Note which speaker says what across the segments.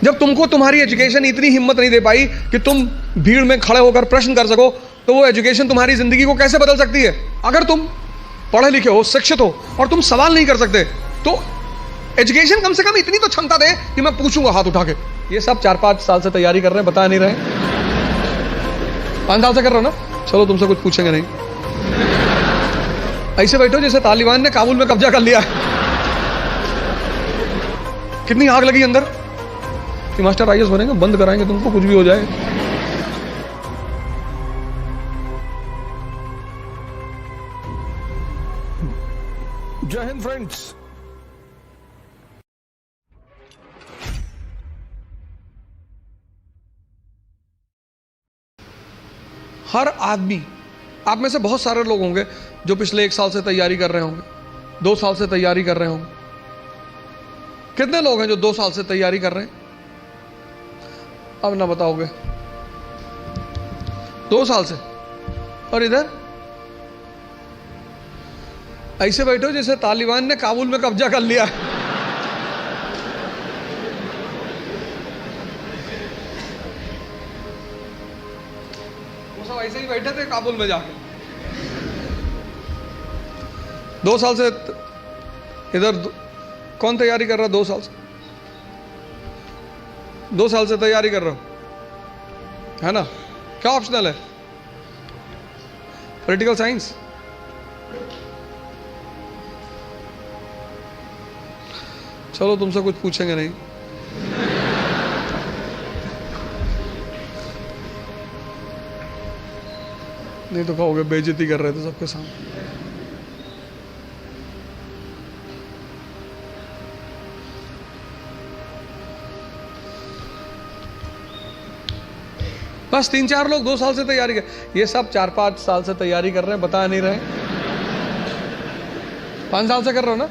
Speaker 1: जब तुमको तुम्हारी एजुकेशन इतनी हिम्मत नहीं दे पाई कि तुम भीड़ में खड़े होकर प्रश्न कर सको, तो वो एजुकेशन तुम्हारी जिंदगी को कैसे बदल सकती है? अगर तुम पढ़े लिखे हो, शिक्षित हो और तुम सवाल नहीं कर सकते, तो एजुकेशन कम से कम इतनी तो क्षमता दे कि मैं पूछूंगा हाथ उठा के। ये सब 4-5 साल से तैयारी कर रहे हैं, बता नहीं रहे। 5 साल से कर रहे हो ना, चलो तुमसे कुछ पूछेंगे नहीं। ऐसे बैठो जैसे तालिबान ने काबुल में कब्जा कर लिया। कितनी आग लगी अंदर कि मास्टर आईएएस बनेंगे, बंद कराएंगे तुमको, कुछ भी हो जाए।
Speaker 2: जय हिंद फ्रेंड्स।
Speaker 1: हर आदमी, आप में से बहुत सारे लोग होंगे जो पिछले 1 साल से तैयारी कर रहे होंगे, 2 साल से तैयारी कर रहे होंगे। कितने लोग हैं जो 2 साल से तैयारी कर रहे हैं? अब ना बताओगे। 2 साल से। और इधर ऐसे बैठो जैसे तालिबान ने काबुल में कब्जा कर लिया। वो सब ऐसे ही बैठे थे काबुल में जाके। 2 साल से इधर कौन तैयारी कर रहा है? 2 साल से, 2 साल से तैयारी कर रहा हूं, है ना? क्या ऑप्शनल है? Political science. चलो तुमसे कुछ पूछेंगे नहीं। नहीं तो कहोगे बेइज्जती कर रहे थे सबके सामने। बस 3-4 लोग 2 साल से तैयारी कर, ये सब 4-5 साल से तैयारी कर रहे हैं, बता नहीं रहे। 5 साल से कर रहे हो ना?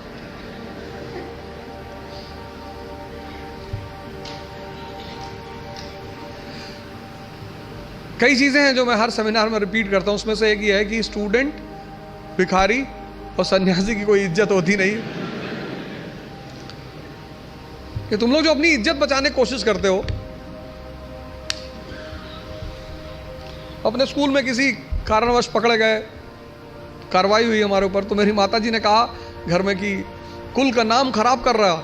Speaker 1: कई चीजें हैं जो मैं हर सेमिनार में रिपीट करता हूं, उसमें से एक ये है कि स्टूडेंट, भिखारी और सन्यासी की कोई इज्जत होती नहीं। कि तुम लोग जो अपनी इज्जत बचाने की कोशिश करते हो, अपने स्कूल में किसी कारणवश पकड़े गए, कार्रवाई हुई हमारे ऊपर, तो मेरी माताजी ने कहा घर में कि कुल का नाम खराब कर रहा।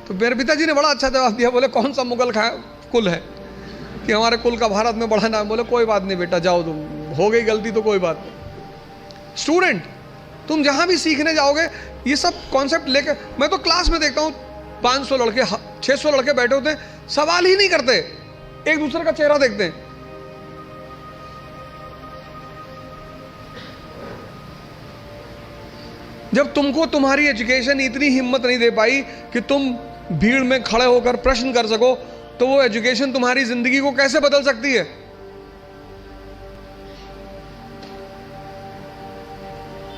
Speaker 1: तो मेरे पिताजी ने बड़ा अच्छा जवाब दिया, बोले कौन सा मुगल कुल है कि हमारे कुल का भारत में बड़ा नाम? बोले कोई बात नहीं बेटा, जाओ, तुम हो गई गलती तो कोई बात नहीं। स्टूडेंट, तुम जहां भी सीखने जाओगे ये सब कॉन्सेप्ट लेके, मैं तो क्लास में देखता हूं 500 लड़के, 600 लड़के बैठे होते हैं, सवाल ही नहीं करते, एक दूसरे का चेहरा देखते हैं। जब तुमको तुम्हारी एजुकेशन इतनी हिम्मत नहीं दे पाई कि तुम भीड़ में खड़े होकर प्रश्न कर सको, तो वो एजुकेशन तुम्हारी जिंदगी को कैसे बदल सकती है?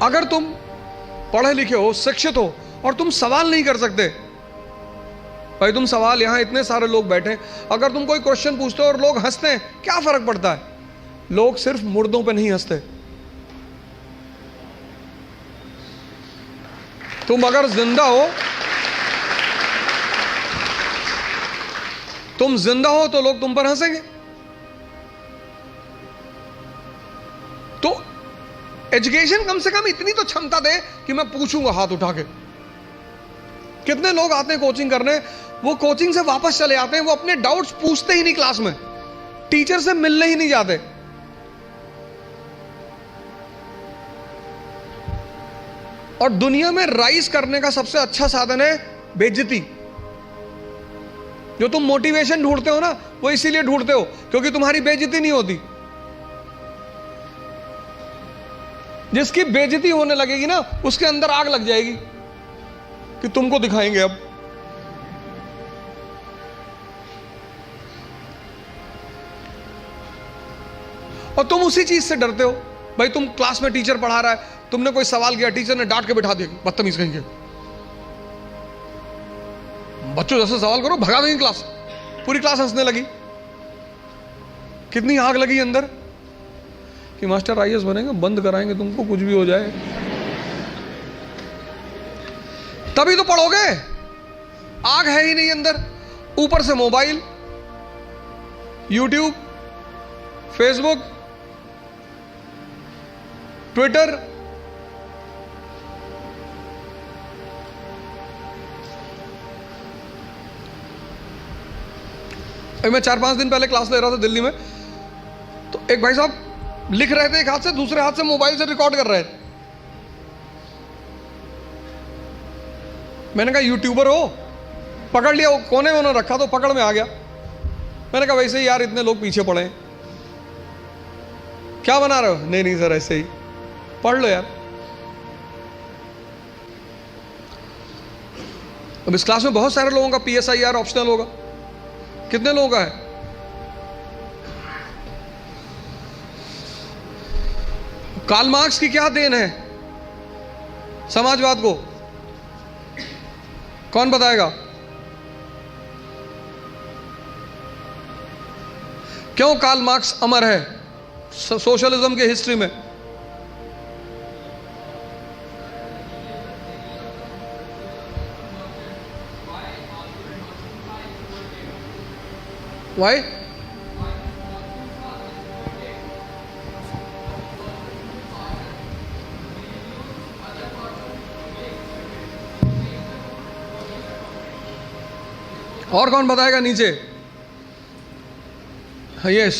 Speaker 1: अगर तुम पढ़े लिखे हो, शिक्षित हो और तुम सवाल नहीं कर सकते, भाई तुम सवाल, यहां इतने सारे लोग बैठे, अगर तुम कोई क्वेश्चन पूछते हो और लोग हंसते हैं, क्या फर्क पड़ता है? लोग सिर्फ मुर्दों पे नहीं हंसते। तुम अगर जिंदा हो, तुम जिंदा हो तो लोग तुम पर हंसेंगे। तो एजुकेशन कम से कम इतनी तो क्षमता दे कि मैं पूछूंगा हाथ उठा के। कितने लोग आते हैं कोचिंग करने, वो कोचिंग से वापस चले आते हैं, वो अपने डाउट्स पूछते ही नहीं क्लास में, टीचर से मिलने ही नहीं जाते। और दुनिया में राइज करने का सबसे अच्छा साधन है बेइज्जती। जो तुम मोटिवेशन ढूंढते हो ना, वो इसीलिए ढूंढते हो क्योंकि तुम्हारी बेइज्जती नहीं होती। जिसकी बेइज्जती होने लगेगी ना, उसके अंदर आग लग जाएगी कि तुमको दिखाएंगे अब। और तुम उसी चीज से डरते हो। भाई तुम क्लास में टीचर पढ़ा रहा है, तुमने कोई सवाल किया, टीचर ने डांट के बिठा दिया, बदतमीज कहेंगे, बच्चों जैसे सवाल करो, भगा देंगे क्लास। पूरी क्लास हंसने लगी। कितनी आग लगी अंदर कि मास्टर आईएएस बनेंगे, बंद कराएंगे तुमको, कुछ भी हो जाए। तभी तो पढ़ोगे, आग है ही नहीं अंदर। ऊपर से मोबाइल, यूट्यूब, फेसबुक, ट्विटर, मैं 4-5 दिन पहले क्लास ले रहा था दिल्ली में, तो एक भाई साहब लिख रहे थे एक हाथ से, दूसरे हाथ से मोबाइल से रिकॉर्ड कर रहे थे। मैंने कहा यूट्यूबर हो? पकड़ लिया, वो कोने में उन्होंने रखा तो पकड़ में आ गया। मैंने कहा वैसे ही यार इतने लोग पीछे पड़े हैं, क्या बना रहे हो? नहीं नहीं सर ऐसे ही, पढ़ लो यार। अब इस क्लास में बहुत सारे लोगों का PSIR ऑप्शनल होगा, कितने लोगों का है? कार्ल मार्क्स की क्या देन है समाजवाद को, कौन बताएगा? क्यों कार्ल मार्क्स अमर है सोशलिज्म के हिस्ट्री में? Why? और कौन बताएगा नीचे? Yes,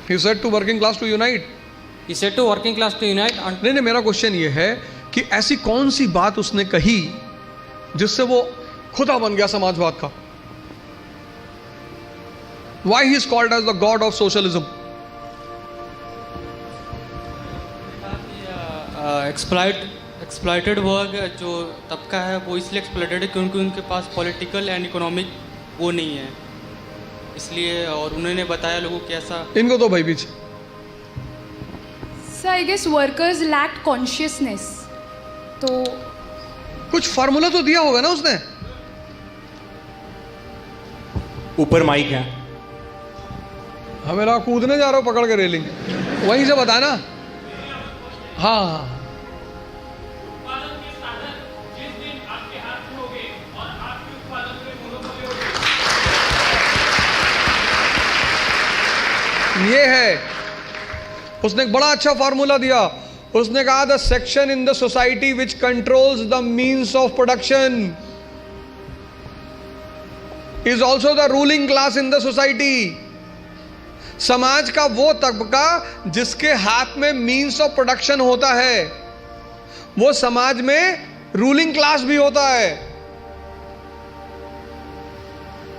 Speaker 1: he said to working class to unite.
Speaker 3: He said to working class to unite and
Speaker 1: नहीं, मेरा क्वेश्चन ये है कि ऐसी कौन सी बात उसने कही जिससे वो खुदा बन गया समाजवाद का? Why he is called as the god of socialism?
Speaker 3: Exploited वर्ग जो तबका है वो इसलिए एक्सप्लॉइटेड है क्योंकि उनके पास पॉलिटिकल एंड इकोनॉमिक वो नहीं है, इसलिए। और उन्होंने बताया लोगों को कैसा।
Speaker 1: इनको तो भाई पीछे।
Speaker 4: So I guess workers lacked consciousness. तो
Speaker 1: कुछ फार्मूला तो दिया होगा ना उसने?
Speaker 5: ऊपर माइक है।
Speaker 1: हमें लगा कूदने जा रहा हूं पकड़ के रेलिंग, वहीं से बताना। हाँ, ये है, उसने एक बड़ा अच्छा फार्मूला दिया। उसने कहा the section in the society which controls the means of production is also the ruling class in the society. समाज का वो तबका जिसके हाथ में मीन्स ऑफ प्रोडक्शन होता है, वो समाज में रूलिंग क्लास भी होता है।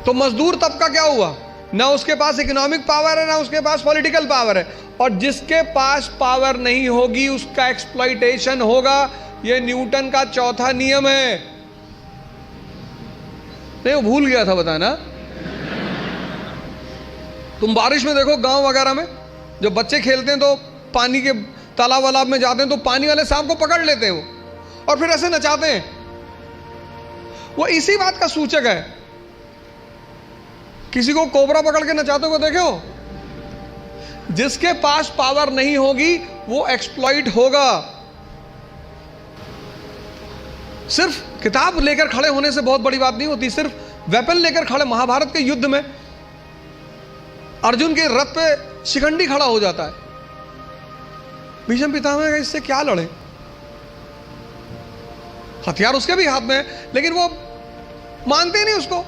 Speaker 1: तो मजदूर तबका क्या हुआ? ना उसके पास इकोनॉमिक पावर है, ना उसके पास पॉलिटिकल पावर है, और जिसके पास पावर नहीं होगी उसका एक्सप्लॉइटेशन होगा। यह न्यूटन का चौथा नियम है। नहीं, वो भूल गया था बताना। तुम बारिश में देखो गांव वगैरह में जब बच्चे खेलते हैं तो पानी के तालाब वालाब में जाते हैं तो पानी वाले सांप को पकड़ लेते हैं वो, और फिर ऐसे नचाते हैं। वो इसी बात का सूचक है। किसी को कोबरा पकड़ के नचाते हुए देखे हो? जिसके पास पावर नहीं होगी वो एक्सप्लॉइट होगा। सिर्फ किताब लेकर खड़े होने से बहुत बड़ी बात नहीं होती। सिर्फ वेपन लेकर खड़े, महाभारत के युद्ध में अर्जुन के रथ पे शिखंडी खड़ा हो जाता है। भीष्म पितामह का इससे क्या लड़े? हथियार उसके भी हाथ में है, लेकिन वो मानते ही नहीं उसको।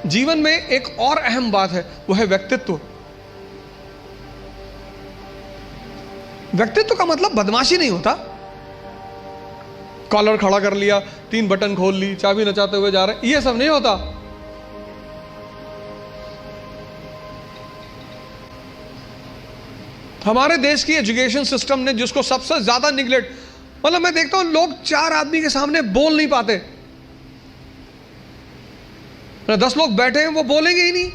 Speaker 1: जीवन में एक और अहम बात है, वो है व्यक्तित्व। व्यक्तित्व का मतलब बदमाशी नहीं होता। कॉलर खड़ा कर लिया, 3 बटन खोल ली, चाबी नचाते हुए जा रहे, ये सब नहीं होता। हमारे देश की एजुकेशन सिस्टम ने जिसको सबसे ज्यादा निगलेक्ट, मतलब मैं देखता हूं लोग 4 आदमी के सामने बोल नहीं पाते। 10 लोग बैठे हैं वो बोलेंगे ही नहीं।